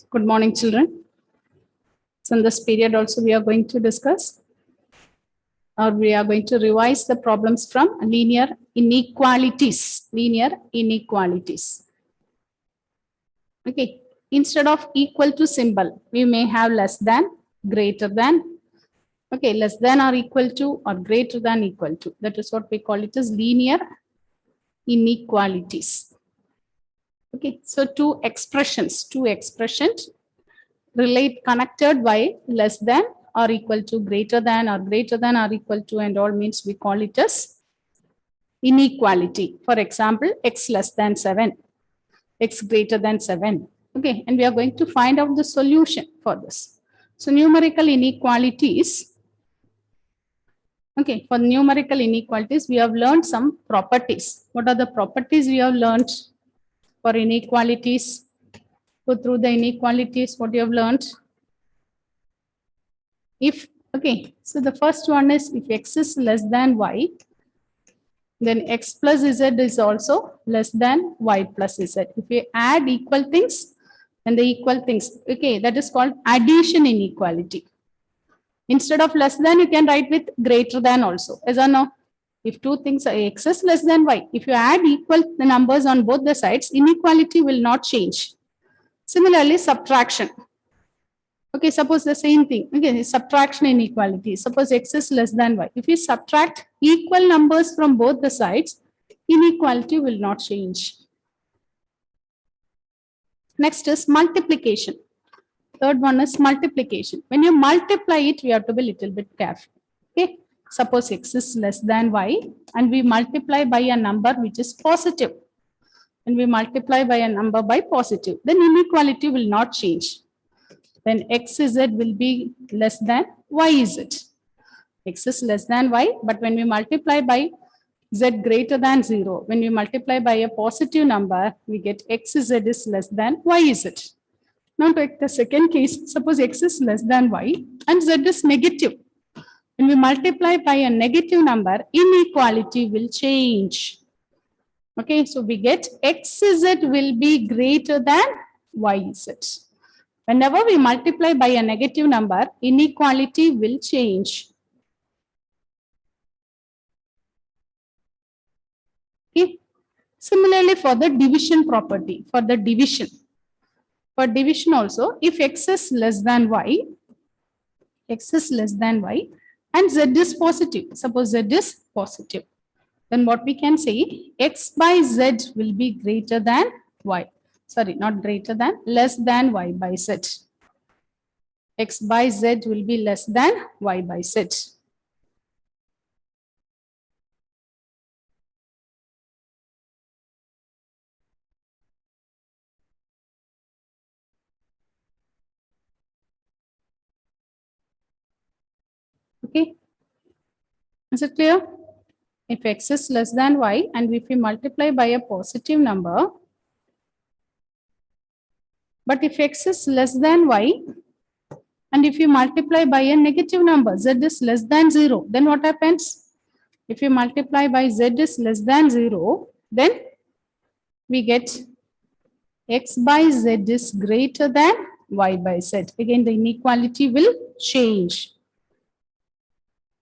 Good morning, children. So in this period also we are going to discuss or we are going to revise the problems from linear inequalities. Linear inequalities. Okay. Instead of equal to symbol, we may have less than, greater than. Okay, less than or equal to or greater than equal to. That is what we call it as linear inequalities. Okay, so two expressions relate connected by less than or equal to, greater than or equal to, and all means we call it as inequality. For example, x less than 7, x greater than 7. Okay, and we are going to find out the solution for this. So numerical inequalities. Okay, for numerical inequalities, we have learned some properties. What are the properties we have learned for inequalities? Go through the inequalities, what you have learned. If, okay, so the first one is if x is less than y, then x plus z is also less than y plus z. If we add equal things, then the equal things, okay, that is called addition inequality. Instead of less than, you can write with greater than also. As I know, if two things are x is less than y, if you add equal the numbers on both the sides, inequality will not change. Similarly, subtraction. Okay, suppose the same thing. Okay, subtraction inequality. Suppose x is less than y. If we subtract equal numbers from both the sides, inequality will not change. Next is multiplication. Third one is multiplication. When you multiply it, we have to be a little bit careful. Okay, suppose x is less than y and we multiply by a number which is positive. And we multiply by a number by positive, then inequality will not change. Then xz will be less than yz. X is less than y, but when we multiply by z greater than 0, when we multiply by a positive number, we get xz is less than yz. Now take the second case, suppose x is less than y and z is negative. When we multiply by a negative number, inequality will change. Okay, so we get xz will be greater than yz. Whenever we multiply by a negative number, inequality will change. Okay. Similarly, for the division property, for division also, if x is less than y, and z is positive, suppose z is positive, then what we can say, x by z will be greater than y. Sorry, not greater than, less than y by z. X by z will be less than y by z. Okay, is it clear? If x is less than y and if we multiply by a positive number, but if x is less than y and if you multiply by a negative number, z is less than 0, then what happens? If you multiply by z is less than 0, then we get x by z is greater than y by z. Again, the inequality will change.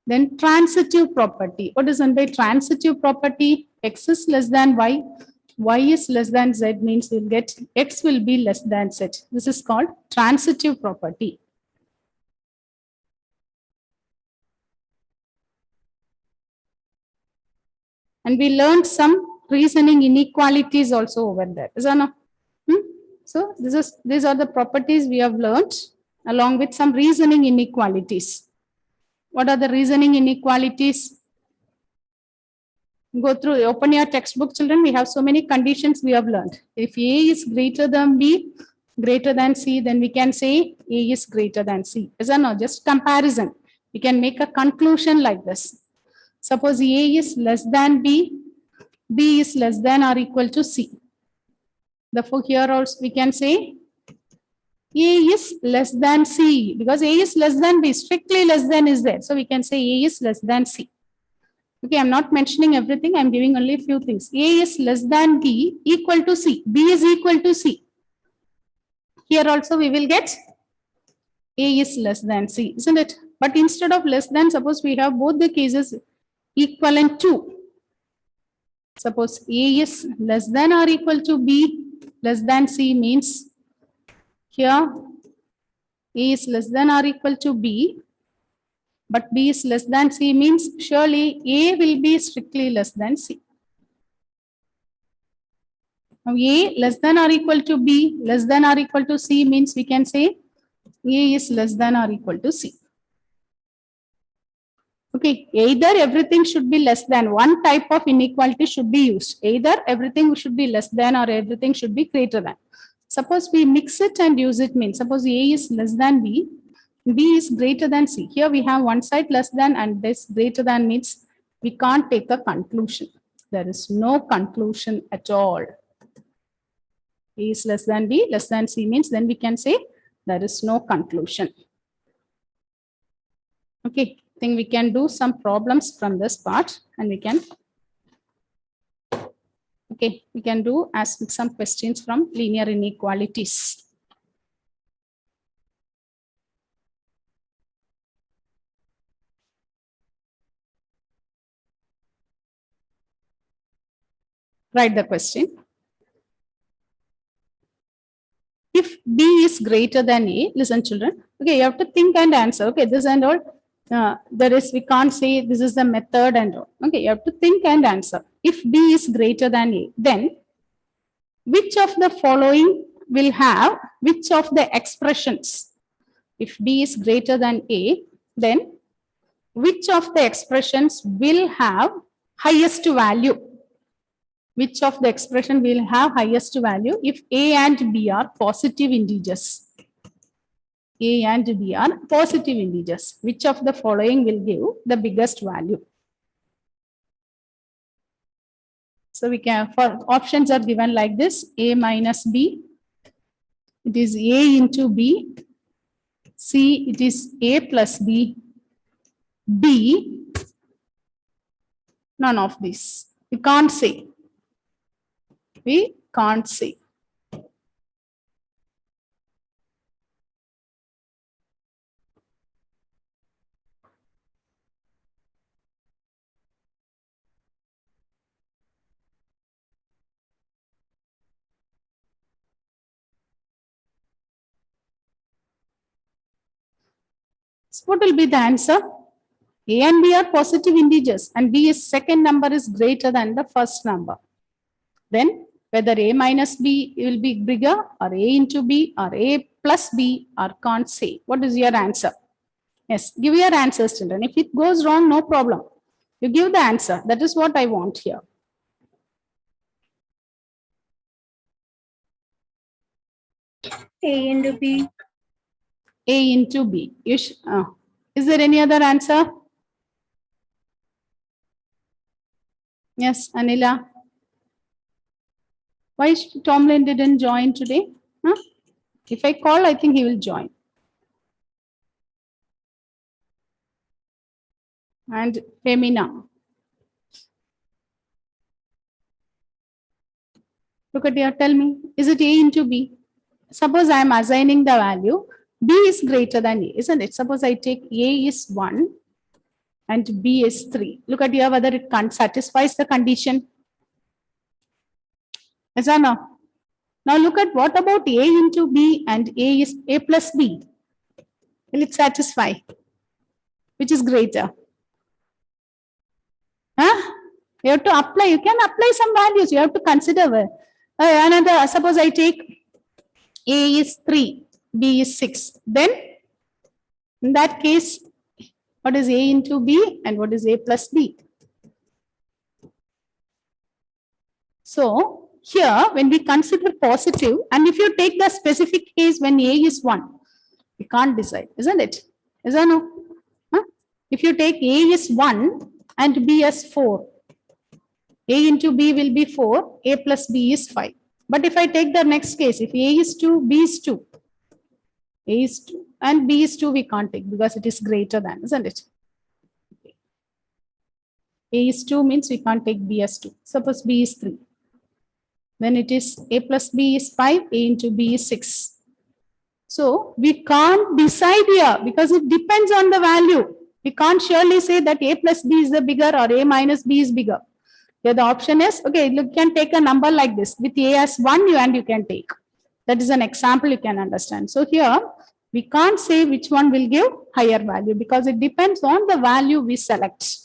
Then transitive property. What is meant by transitive property? X is less than y is less than z means we'll get x will be less than z. This is called transitive property. And we learned some reasoning inequalities also over there. Is that not? So these are the properties we have learned along with some reasoning inequalities. What are the reasoning inequalities? Go through, open your textbook, children. We have so many conditions we have learned. If A is greater than B, greater than C, then we can say A is greater than C. Is that not? Just comparison. We can make a conclusion like this. Suppose A is less than B, B is less than or equal to C. Therefore, here also we can say A is less than C because A is less than B, strictly less than is there. So we can say A is less than C. Okay, I'm not mentioning everything. I'm giving only a few things. A is less than B equal to C. B is equal to C. Here also we will get A is less than C, isn't it? But instead of less than, suppose we have both the cases equivalent to. Suppose A is less than or equal to B, less than C means here A is less than or equal to B, but B is less than C means surely A will be strictly less than C. Now A less than or equal to B, less than or equal to C means we can say A is less than or equal to C. Okay, either everything should be less than, one type of inequality should be used. Either everything should be less than or everything should be greater than. Suppose we mix it and use it means, suppose A is less than B, B is greater than C. Here we have one side less than and this greater than means we can't take a conclusion. There is no conclusion at all. A is less than B, less than C means then we can say there is no conclusion. Okay, I think we can do some problems from this part and we can, okay, we can do ask some questions from linear inequalities. Write the question. If B is greater than A, listen children, okay, you have to think and answer. Okay, this and all, there is, we can't say this is the method and all. Okay, you have to think and answer. If B is greater than A, then which of the following will have which of the expressions? If B is greater than A, then which of the expressions will have highest value? Which of the expression will have highest value if A and B are positive integers? A and B are positive integers. Which of the following will give the biggest value? So we can, for options are given like this: A minus B, it is A into B, C, it is A plus B, D, none of these. We can't say. We can't say. So what will be the answer? A and B are positive integers and B is second number is greater than the first number. Then whether A minus B will be bigger or A into B or A plus B or can't say. What is your answer? Yes, give your answers, children. If it goes wrong, no problem. You give the answer. That is what I want here. A into B. A into B. Is there any other answer? Yes, Anila. Why Tomlin didn't join today? Huh? If I call, I think he will join. And Femina. Look at here, tell me, is it A into B? Suppose I am assigning the value, B is greater than A, isn't it? Suppose I take A is 1 and B is 3. Look at here whether it satisfies the condition. Yes or no? Now look at what about A into B and A is A plus B. Will it satisfy? Which is greater? Huh? You have to apply, you can apply some values, you have to consider. Another, suppose I take A is 3, B is 6. Then in that case, what is A into B and what is A plus B? So here, when we consider positive, and if you take the specific case when A is 1, we can't decide, isn't it? Is or no? Huh? If you take A is 1 and B as 4, A into B will be 4, A plus B is 5. But if I take the next case, if A is 2, B is 2, A is 2 and B is 2, we can't take because it is greater than, isn't it? A is 2 means we can't take B as 2. Suppose B is 3. Then it is A plus B is 5, A into B is 6. So we can't decide here because it depends on the value. We can't surely say that A plus B is the bigger or A minus B is bigger. Here the option is, okay, you can take a number like this with A as 1 and you can take. That is an example you can understand. So here we can't say which one will give higher value because it depends on the value we select.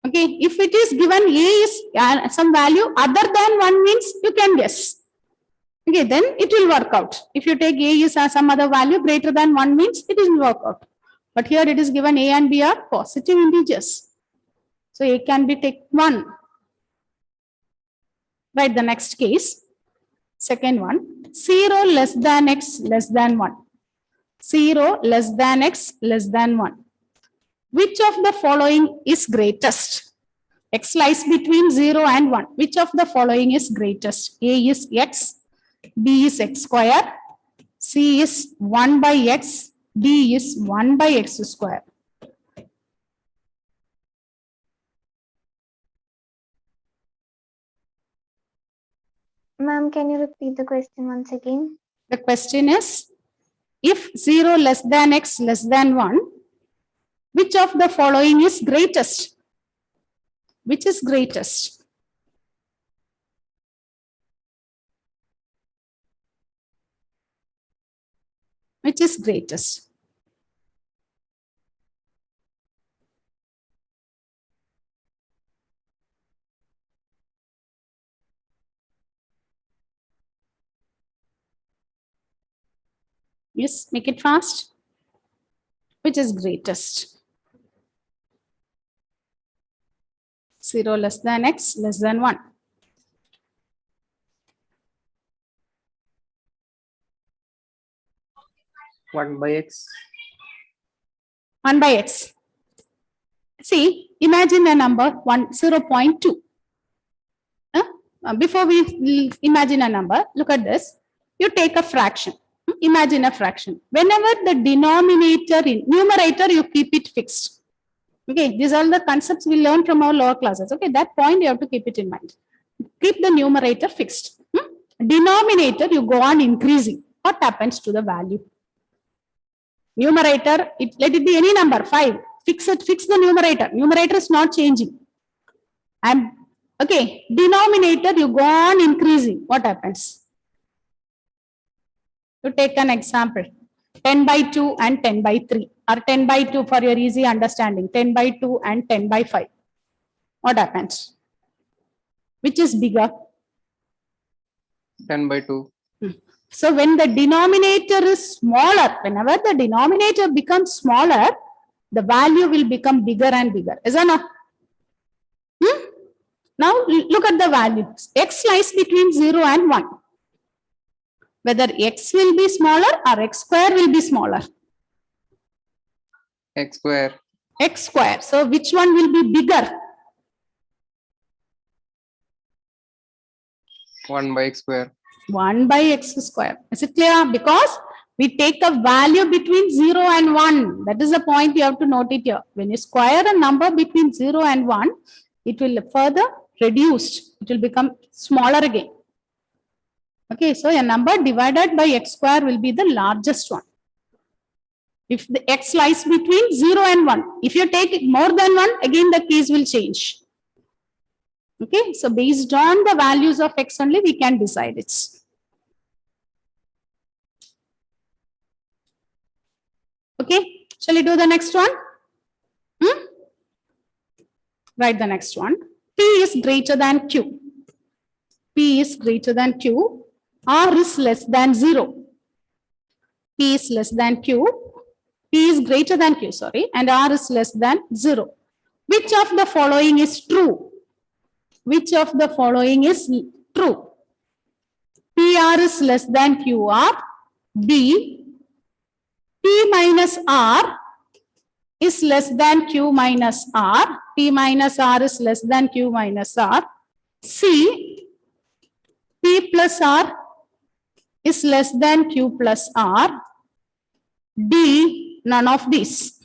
Okay, if it is given A is some value other than 1 means you can guess. Okay, then it will work out. If you take A is some other value greater than 1 means it will work out. But here it is given A and B are positive integers. So A can be take 1. Right, the next case. Second one, 0 less than x less than 1. 0 less than x less than 1. Which of the following is greatest? X lies between 0 and 1. Which of the following is greatest? A is x, B is x square, C is 1 by x, D is 1 by x square. Ma'am, can you repeat the question once again? The question is, if 0 less than x less than 1, which of the following is greatest? Which is greatest? Which is greatest? Yes, make it fast. Which is greatest? 0 less than x less than 1. One by x. 1 by x. See, imagine a number 0.2. Before we imagine a number, look at this. You take a fraction. Imagine a fraction. Whenever the denominator in numerator, you keep it fixed. Okay, these are the concepts we learn from our lower classes. Okay, that point you have to keep it in mind. Keep the numerator fixed. Denominator, you go on increasing. What happens to the value? Numerator, let it be any number, 5. Fix it, fix the numerator. Numerator is not changing. And okay, denominator, you go on increasing. What happens? To take an example, 10 by 2 and 10 by 3, or 10 by 2 for your easy understanding, 10 by 2 and 10 by 5. What happens? Which is bigger? 10 by 2. So when the denominator is smaller, whenever the denominator becomes smaller, the value will become bigger and bigger. Is that not? Now look at the values. X lies between 0 and 1. Whether x will be smaller or x square will be smaller. X square. X square. So which one will be bigger? 1 by x square. 1 by x square. Is it clear? Because we take a value between 0 and 1. That is the point you have to note it here. When you square a number between 0 and 1, it will further reduced. It will become smaller again. Okay, so a number divided by x square will be the largest one. If the x lies between 0 and 1, if you take it more than 1, again the case will change. Okay, so based on the values of x only, we can decide it. Okay, shall we do the next one? Write the next one. P is greater than Q. P is greater than Q. R is less than 0. P is less than Q. P is greater than Q, sorry, and R is less than 0. Which of the following is true? Which of the following is true? PR is less than QR. B. P minus R is less than Q minus R. P minus R is less than Q minus R. C. P plus R is less than Q plus R. D. None of these.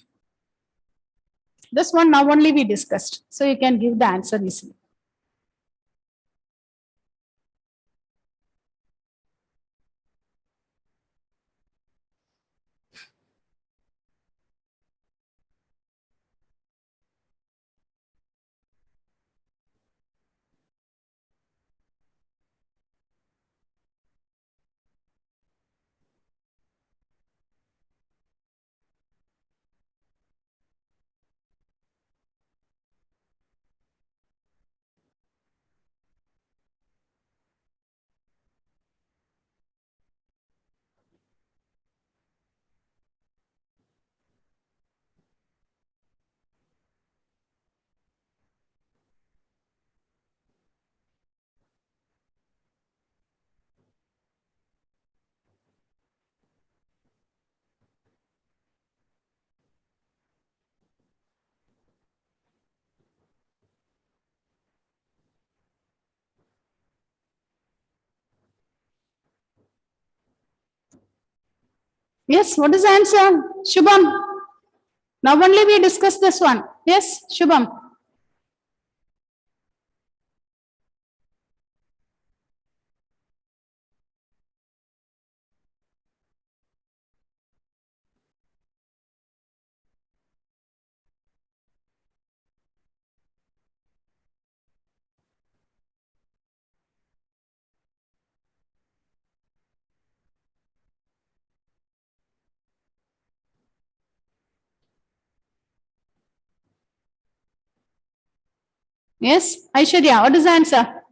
This one now only we discussed. So you can give the answer easily. Yes, what is the answer? Shubham. Now only we discuss this one. Yes, Shubham. Yes, Aishwarya, what is the answer?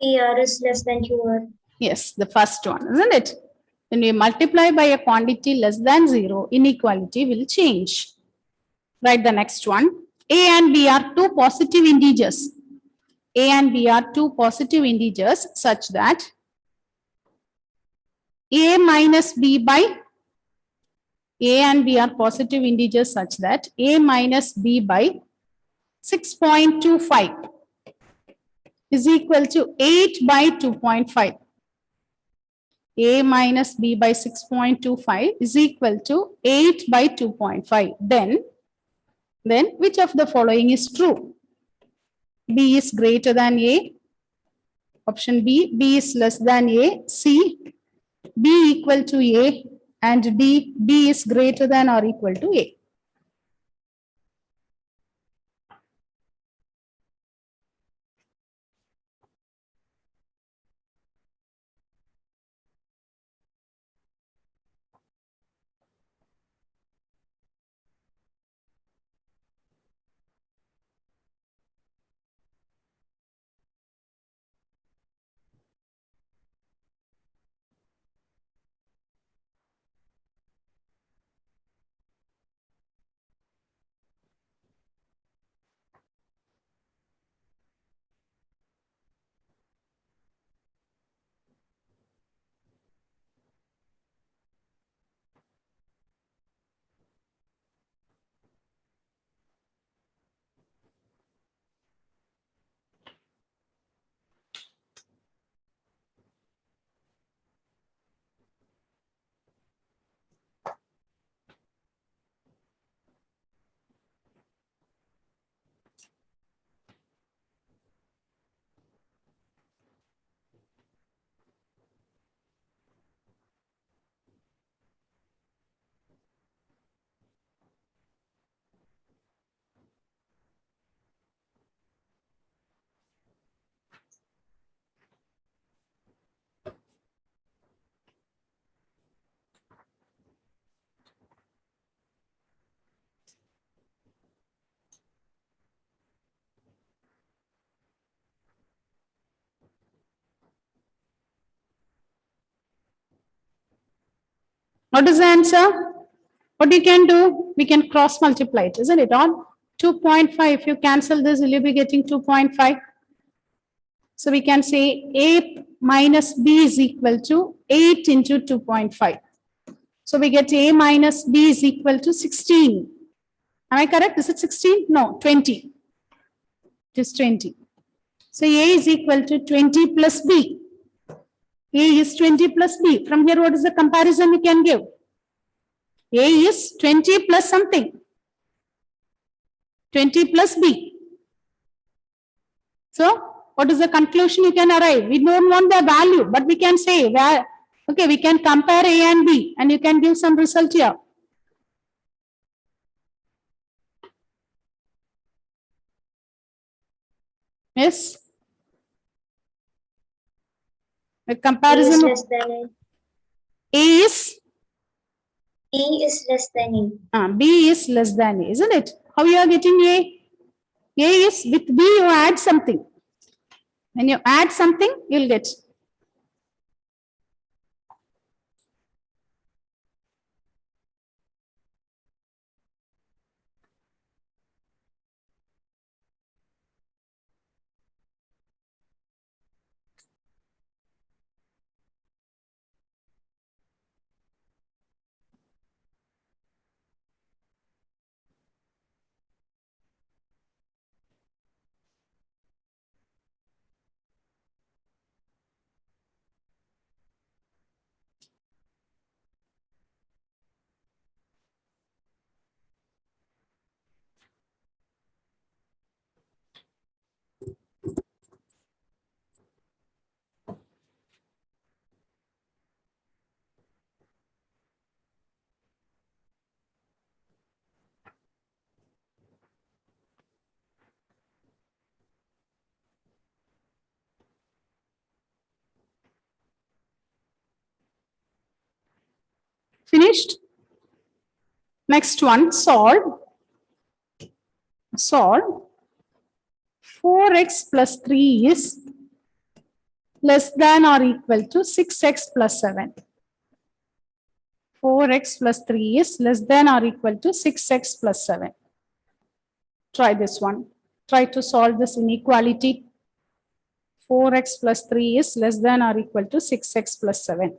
ER is less than QR. Yes, the first one, isn't it? When we multiply by a quantity less than 0, inequality will change. Write the next one. A and B are two positive integers. A and B are two positive integers such that A minus B by A and B are positive integers such that A minus B by 6.25 is equal to 8 by 2.5. A minus B by 6.25 is equal to 8 by 2.5. Then which of the following is true? B is greater than A. Option B, B is less than A. C, B equal to A. And D, B is greater than or equal to A. What is the answer? What you can do? We can cross multiply it, isn't it? On 2.5, if you cancel this, will you be getting 2.5? So we can say A minus B is equal to 8 into 2.5. So we get A minus B is equal to 16. Am I correct? Is it 16? No, 20. It is 20. So A is equal to 20 plus B. A is 20 plus B. From here, what is the comparison we can give? A is 20 plus something. 20 plus B. So, what is the conclusion you can arrive? We don't want the value, but we can say, okay, we can compare A and B and you can give some result here. Yes? A E is comparison of less than A. A is, E is less than E. B is less than A, isn't it? How you are getting A? A is with B, you add something. When you add something, you'll get. Finished? Next one, solve. Solve. 4x plus 3 is less than or equal to 6x plus 7. 4x plus 3 is less than or equal to 6x plus 7. Try this one. Try to solve this inequality. 4x plus 3 is less than or equal to 6x plus 7.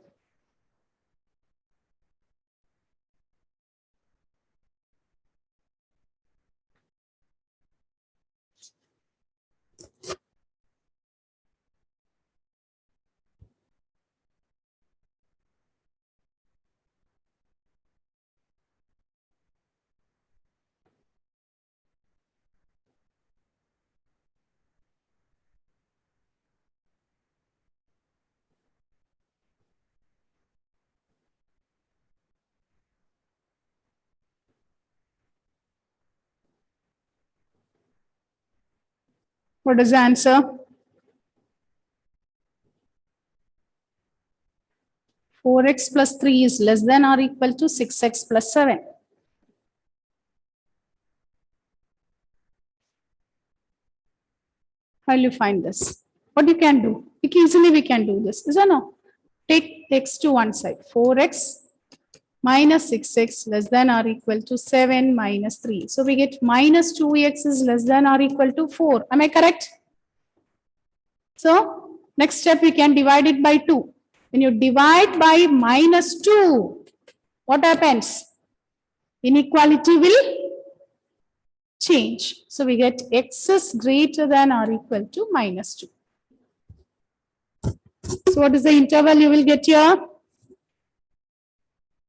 What is the answer? 4x plus 3 is less than or equal to 6x plus 7. How will you find this? What you can do? Easily we can do this. Is or no? Take x to one side. 4x minus 6x less than or equal to 7 minus 3. So we get minus 2x is less than or equal to 4. Am I correct? So next step we can divide it by 2. When you divide by minus 2, what happens? Inequality will change. So we get x is greater than or equal to minus 2. So what is the interval you will get here?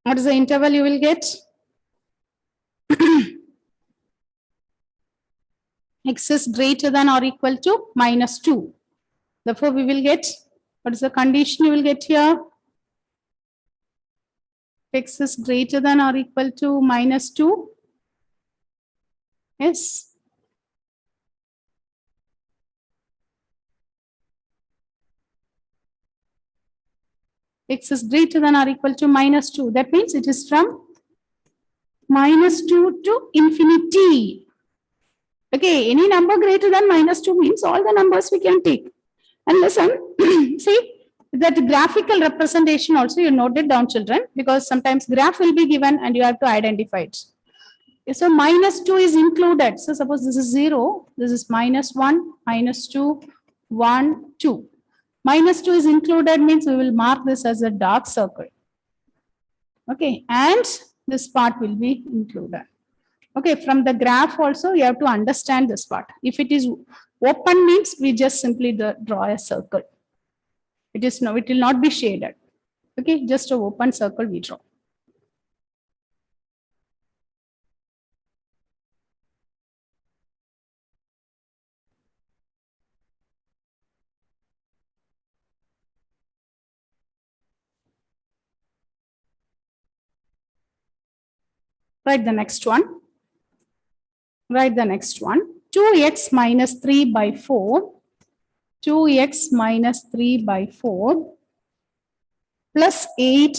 What is the interval you will get? X is greater than or equal to minus 2. Therefore, we will get, what is the condition you will get here? X is greater than or equal to minus 2. Yes. X is greater than or equal to minus 2. That means it is from minus 2 to infinity. Okay, any number greater than minus 2 means all the numbers we can take. And listen, see that graphical representation also you note it down, children, because sometimes graph will be given and you have to identify it. So minus 2 is included. So suppose this is 0, this is minus 1, minus 2, 1, 2. Minus 2 is included means we will mark this as a dark circle. Okay, and this part will be included. Okay, from the graph also you have to understand this part. If it is open means we just simply draw a circle. It will not be shaded. Okay, just an open circle we draw. Write the next one. Write the next one. 2x minus 3 by 4. 2x minus 3 by 4 plus 8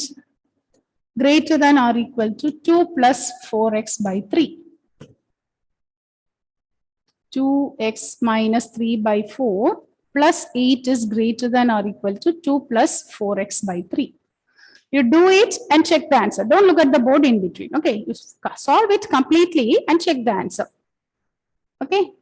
greater than or equal to 2 plus 4x by 3. 2x minus 3 by 4 plus 8 is greater than or equal to 2 plus 4x by 3. You do it and check the answer. Don't look at the board in between. Okay, you solve it completely and check the answer. Okay.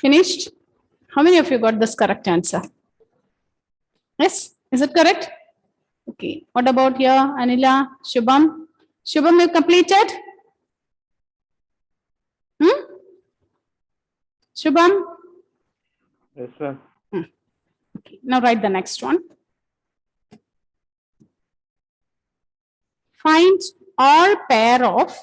Finished? How many of you got this correct answer? Yes, is it correct? Okay, what about here, Anila, Shubham? Shubham, you completed? Shubham? Yes, sir. Okay, now write the next one. Find all pair of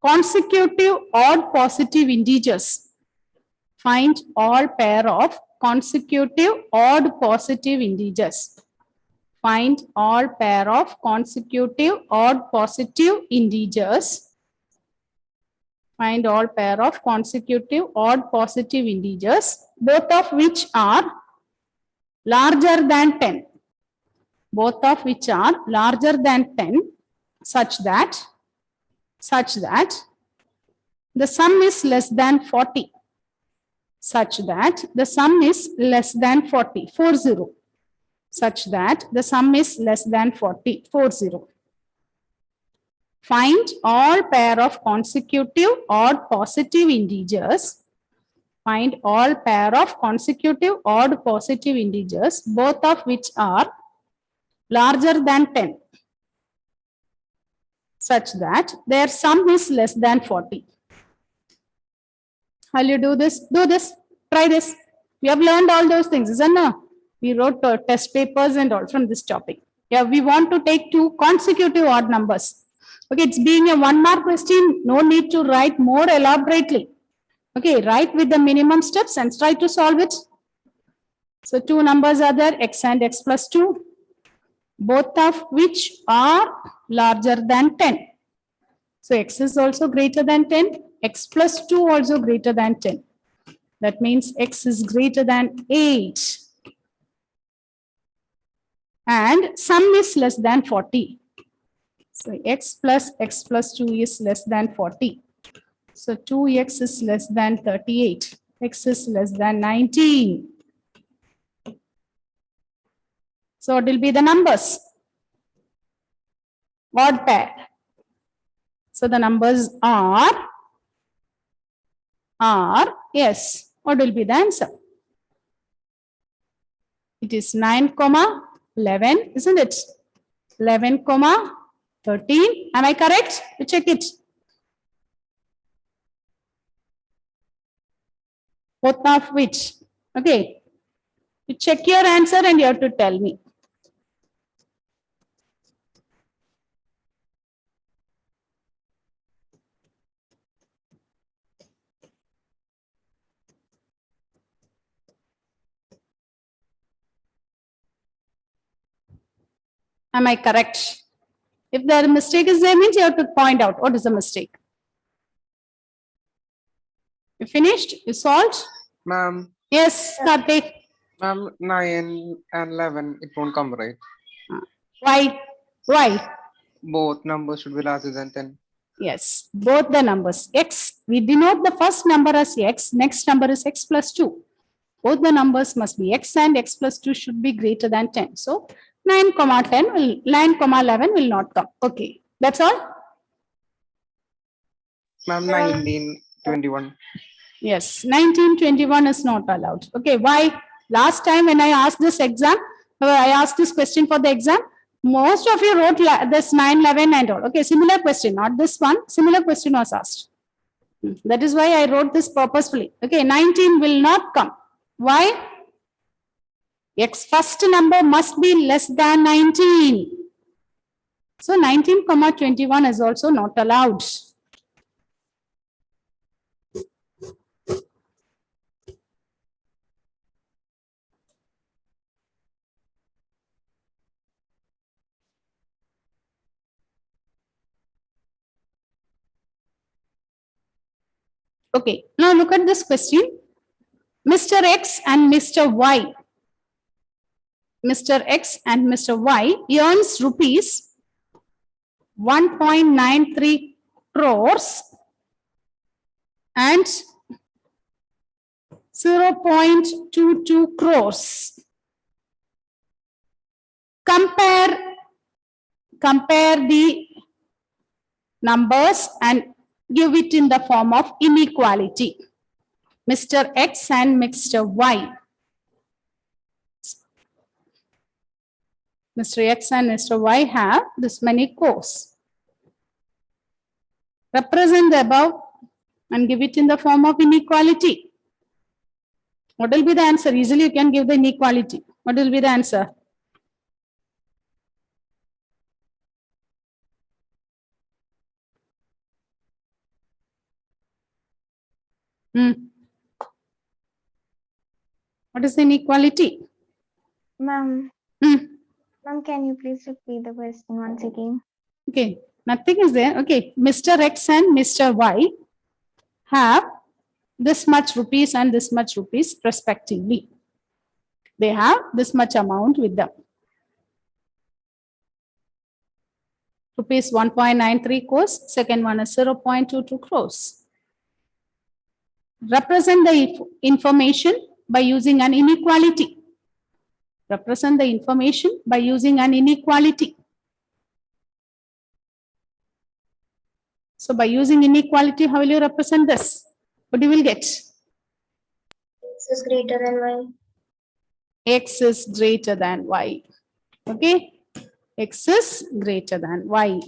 consecutive odd positive integers. Find all pair of consecutive odd positive integers. Find all pair of consecutive odd positive integers. Find all pair of consecutive odd positive integers, both of which are larger than 10. Both of which are larger than 10, such that the sum is less than 40. Such that the sum is less than 40. 40. Such that the sum is less than 40. 40. Find all pair of consecutive odd positive integers. Find all pair of consecutive odd positive integers, both of which are larger than 10, such that their sum is less than 40. How will you do this? Do this. Try this. We have learned all those things, isn't it? We wrote test papers and all from this topic. Yeah, we want to take two consecutive odd numbers. Okay, it's being a 1 mark question. No need to write more elaborately. Okay, write with the minimum steps and try to solve it. So two numbers are there, x and x plus 2, both of which are larger than 10. So x is also greater than 10, x plus 2 also greater than 10. That means x is greater than 8. And sum is less than 40. So x plus 2 is less than 40. So 2x is less than 38. X is less than 19. So what will be the numbers? Odd pair. So the numbers are, yes. What will be the answer? It is 9, 11, isn't it? 11, 13. Am I correct? You check it. Both of which? Okay. You check your answer and you have to tell me. Am I correct? If the mistake is there, means you have to point out what is the mistake. You finished? You solved? Ma'am, Yes, Karthik. ma'am, 9 and 11, it won't come right. Why? Why? Both numbers should be larger than 10. Yes, both the numbers. X, we denote the first number as x, next number is x plus 2. Both the numbers must be x and x plus 2 should be greater than 10. So 9, 10 will 9, 11 will not come. Okay, that's all. Ma'am, 19, 21. Yes, 19, 21 is not allowed. Okay, why? Last time when I asked this exam, I asked this question for the exam, most of you wrote this 9, 11 and all. Okay, similar question, not this one. Similar question was asked. That is why I wrote this purposefully. Okay, 19 will not come. Why? X first number must be less than 19. So 19, 21 is also not allowed. Okay, now look at this question. Mr. X and Mr. Y. Mr. X and Mr. Y earns rupees 1.93 crores and 0.22 crores. Compare compare the numbers and give it in the form of inequality. Mr. X and Mr. Y. Mr. X and Mr. Y have this many cores. Represent the above and give it in the form of inequality. What will be the answer? Easily you can give the inequality. What will be the answer? What is the inequality? Ma'am, Hmm. ma'am, can you please repeat the question once again? Okay, nothing is there. Okay, Mr. X and Mr. Y have this much rupees and this much rupees respectively. They have this much amount with them. Rupees 1.93 crores, second one is 0.22 crores. Represent the information by using an inequality. Represent the information by using an inequality. So by using inequality, how will you represent this? What you will get? X is greater than Y. X is greater than Y. Okay? X is greater than Y.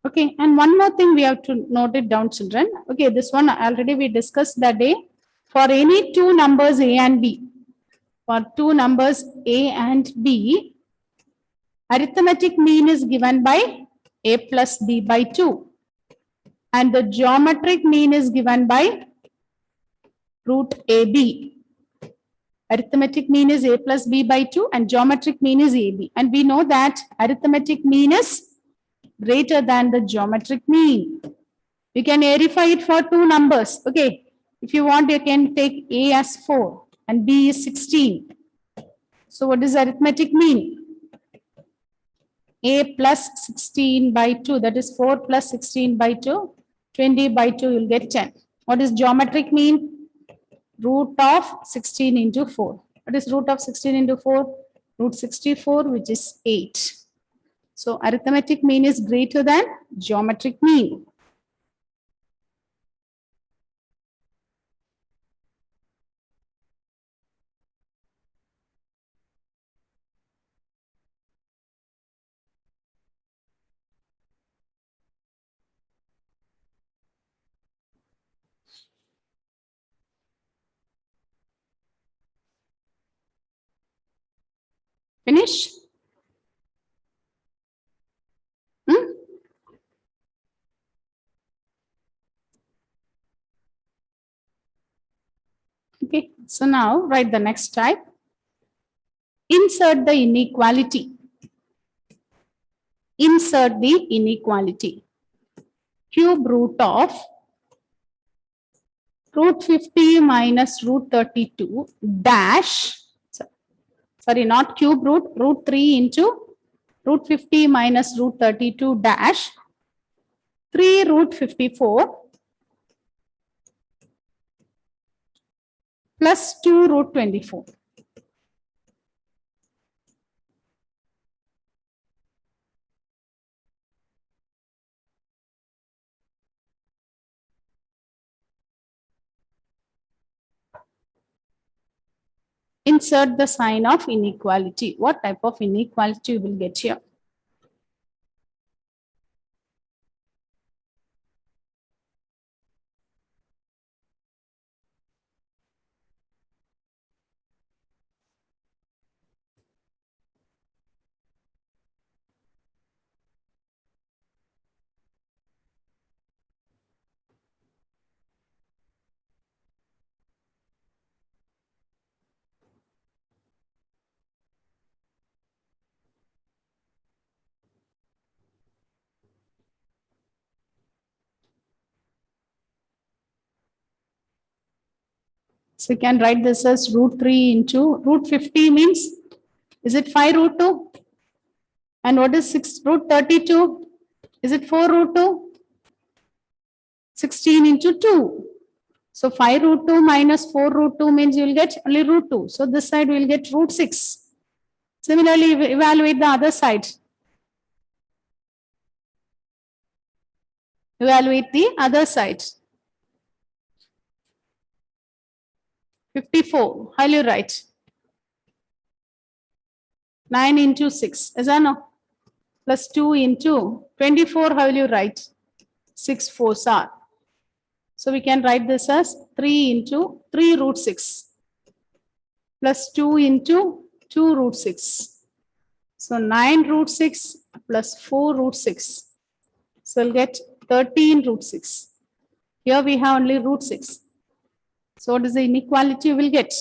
Okay, and one more thing we have to note it down, children. Okay, this one already we discussed that day. For any two numbers A and B, for two numbers A and B, arithmetic mean is given by A plus B by 2. And the geometric mean is given by root AB. Arithmetic mean is A plus B by 2 and geometric mean is AB. And we know that arithmetic mean is greater than the geometric mean. You can verify it for two numbers. Okay. If you want, you can take A as 4 and B is 16. So what is arithmetic mean? A plus 16 by 2, that is 4 plus 16 by 2, 20 by 2, you'll get 10. What is geometric mean? Root of 16 into 4. What is root of 16 into 4? Root 64, which is 8. So arithmetic mean is greater than geometric mean. Finish? Okay, so now write the next type. Insert the inequality. Insert the inequality. Cube root of root 50 minus root 32 dash, sorry, not cube root, root 3 into root 50 minus root 32 dash 3 root 54 plus 2 root 24. Insert the sign of inequality. What type of inequality you will get here? So you can write this as root 3 into root 50 means, is it 5 root 2? And what is 6 root 32? Is it 4 root 2? 16 into 2. So 5 root 2 minus 4 root 2 means you will get only root 2. So this side we will get root 6. Similarly, evaluate the other side. Evaluate the other side. 54. How will you write? 9 into 6. Is that no? Plus 2 into 24. How will you write? 6 4s are. So we can write this as 3 into 3 root 6 plus 2 into 2 root 6. So 9 root 6 plus 4 root 6. So we'll get 13 root 6. Here we have only root 6. So what is the inequality you will get?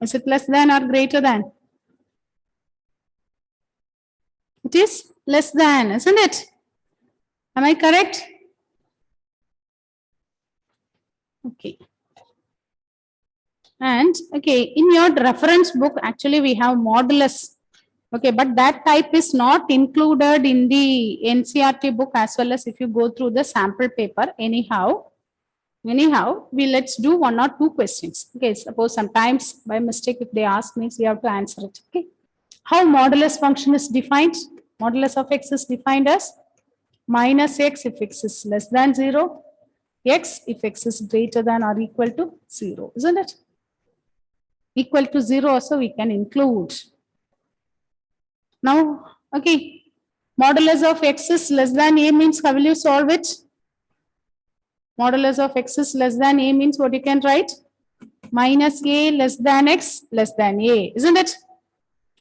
Is it less than or greater than? It is less than, isn't it? Am I correct? Okay. And okay, in your reference book, actually we have modulus. Okay, but that type is not included in the NCERT book as well as if you go through the sample paper. Anyhow, we let's do 1 or 2 questions. Okay, suppose sometimes by mistake if they ask me, so you have to answer it. Okay, how modulus function is defined? Modulus of x is defined as minus x if x is less than 0, x if x is greater than or equal to 0, isn't it? Equal to 0 also we can include. Now, okay, modulus of x is less than a means how will you solve it? Modulus of x is less than a means what you can write? Minus a less than x less than a, isn't it?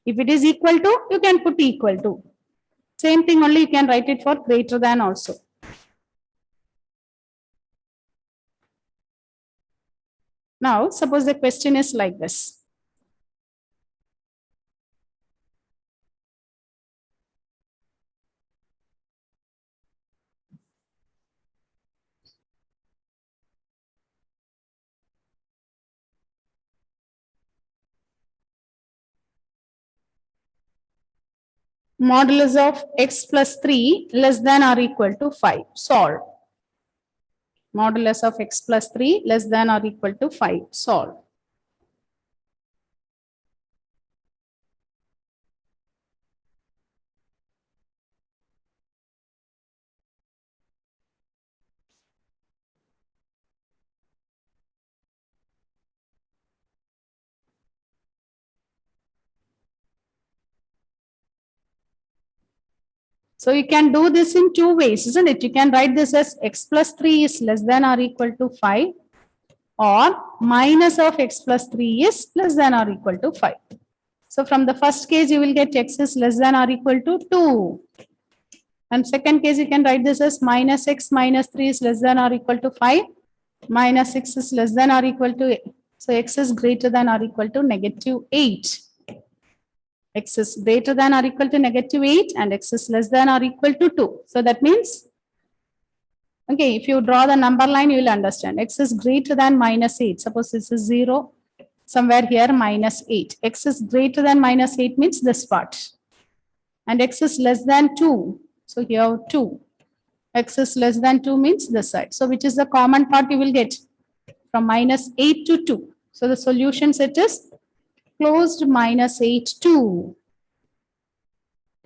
If it is equal to, you can put equal to. Same thing only you can write it for greater than also. Now, suppose the question is like this. Modulus of x plus 3 less than or equal to 5. Solve. Modulus of x plus 3 less than or equal to 5. Solve. So you can do this in 2 ways, isn't it? You can write this as x plus 3 is less than or equal to 5, or minus of x plus 3 is less than or equal to 5. So from the first case, you will get x is less than or equal to 2. And second case, you can write this as minus x minus 3 is less than or equal to 5, minus 6 is less than or equal to 8. So x is greater than or equal to negative 8. X is greater than or equal to negative 8 and x is less than or equal to 2. So that means, okay, if you draw the number line, you will understand. X is greater than minus 8. Suppose this is 0, somewhere here minus 8. X is greater than minus 8 means this part. And x is less than 2. So here 2. X is less than 2 means this side. So which is the common part you will get? From minus 8 to 2. So the solution set is closed minus 8 2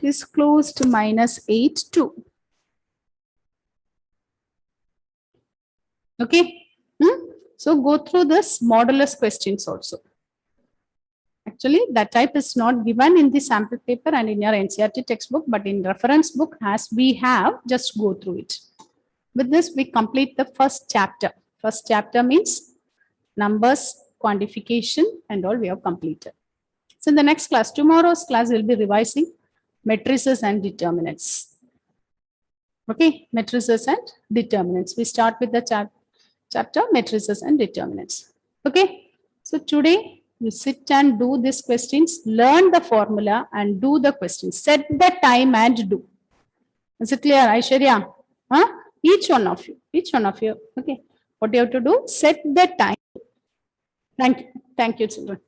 is closed minus 8 2. Okay. So go through this modulus questions also. Actually, that type is not given in the sample paper and in your NCERT textbook, but in reference book as we have, just go through it. With this, we complete the first chapter. First chapter means numbers, quantification and all we have completed. So in the next class, tomorrow's class, we'll be revising matrices and determinants. Okay, matrices and determinants. We start with the chapter matrices and determinants. Okay, so today you sit and do these questions, learn the formula and do the questions. Set the time and do. Is it clear, Aishwarya? Huh? Each one of you. Okay, what you have to do, set the time. Thank you, children.